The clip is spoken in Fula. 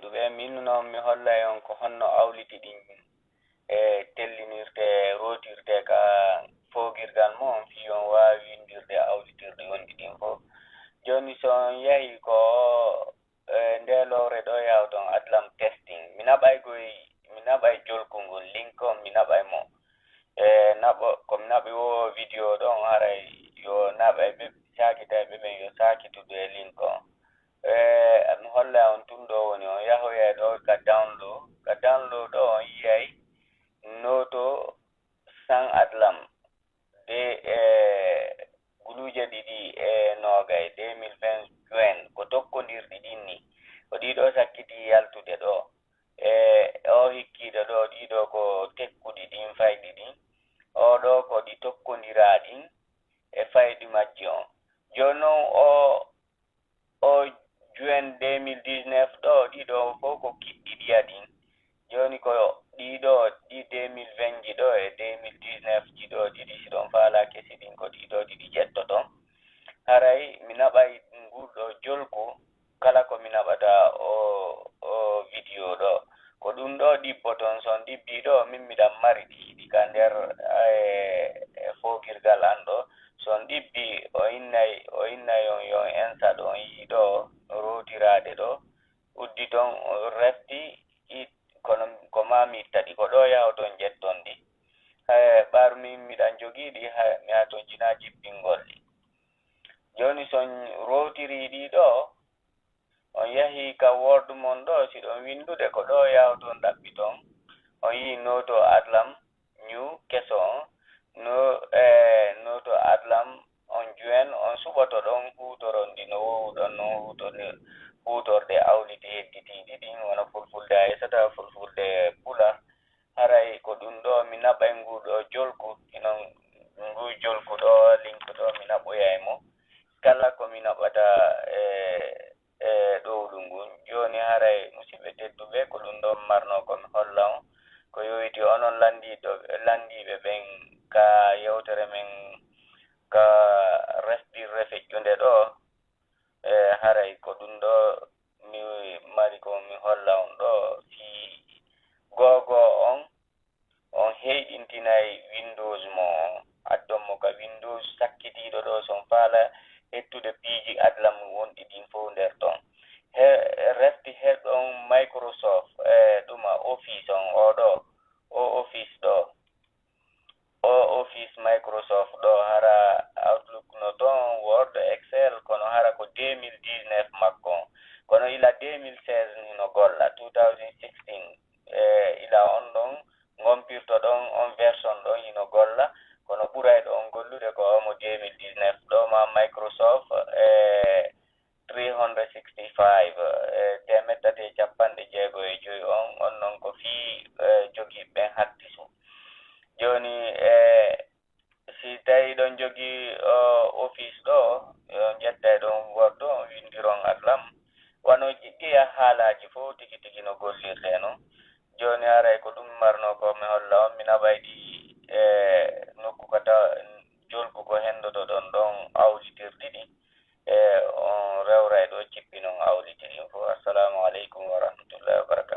tedduɓe min noon mi hollay on ko honno awliti ɗin tellinirte rotirte ka foogirgal mo on fi on waawi windirde awlitirɗe wonɗi ɗin fof joni so on yahi ko nde lowre ɗo yawton ADLaM testing mi naɓay jolkungol link on mi naɓay mo komi naɓi wo vidéo ɗon haray yo naɓay ɓe sakitay ɓeɓen yo sakitude link on mi holla on tun ɗo woni on yahoyay ɗo ka download ɗo on yiyay noto sans ADLaM de guluje ɗiɗi nogay 2020 juin ko tokkodirɗi ɗin ni ko ɗiɗo sakkiti yaltude ɗo o hikkiɗo ɗo ɗiɗo ko tekkuɗi ɗin fayɗi ɗin oɗo ko ɗi tokkodira ɗin fayɗi majji on joni noon o juin 2019 ɗo ɗiɗo fof ko kiɗɗi ɗiya ɗin joni ko ɗiɗo ɗi 2020 ji ɗo 2019 ji ɗo ɗiɗi siɗon faala kesi ɗin ko ɗiɗo ɗiɗi ƴettoton haray mi naɓay ngurɗo jolku kala ko mi naɓata o vidéo ɗo ko ɗum ɗo ɗibboton son ɗibbi ɗo min miɗan mari ɗi ka nder foogirgal an ɗo son ɗibbi o innay on yo ensa ɗo on yii ɗo rotirade ɗo udditon refti ko mami ittaɗi ko ɗo yawton jetton ɗi ɓarmi miɗan jogiiɗi mi haton jina jippingol ɗi joni son rotiri ɗi ɗo on yahi ka word mon ɗo siɗon windude ko ɗo yawton ɗaɓɓiton on yi noto ADLaM new keso on noto ADLaM on juin on suɓoto ɗon hutoronɗi no wowuɗon no hutorde awliti hedditiɗi ɗin wona fulfulde a yesata fulfulde pula haray ko ɗum ɗo mi naɓay nguɗo jolku inon ngu jolku ɗo link ɗo mi naɓoyay mo kala ko mi naɓata ɗowɗu ngun joni haray musidɓe tedduɓe ko ɗum ɗon marno komi holla on ko yoyti onon landiɓe ɓen ka yewtere men ka restirre feƴƴunde ɗo haray ko ɗum ɗo mi mari ko mi holla on ɗo si gogo on heyɗintinay windows mo addon mo ka windows sakkitiɗo ɗo son faala hettude piiji ADLaM wonɗi ɗin fof nder ton refti heɗon Microsoft ɗuma office on oɗo office ɗo office Microsoft ɗo hara Outlook no ton Word Excel kono hara ko 2019 makko on kono ila 2016 ni no golla 2016 ila on ɗon gompirto ɗon on version ɗon ino golla kono ɓuray ɗo on gollude ko omo 2019 ɗo ma Microsoft 365 temettati capanɗe jeego e joyi on non ko fii jogiiɓe hakkisu joni si tawi ɗon jogii office ɗo on ƴettay ɗon Word ɗo on windiron ADLaM wano ƴiya haalaji fof tigi tigi no gollirte no joni haray ko ɗum marno ko mi holla on mi naɓay ɗi nokku kata jolku ko hendoto ɗon awlitirɗi ɗi on rewray ɗo cippi non awlitirin fof assalamu aleykum wa rahmatullahi wa barakatuh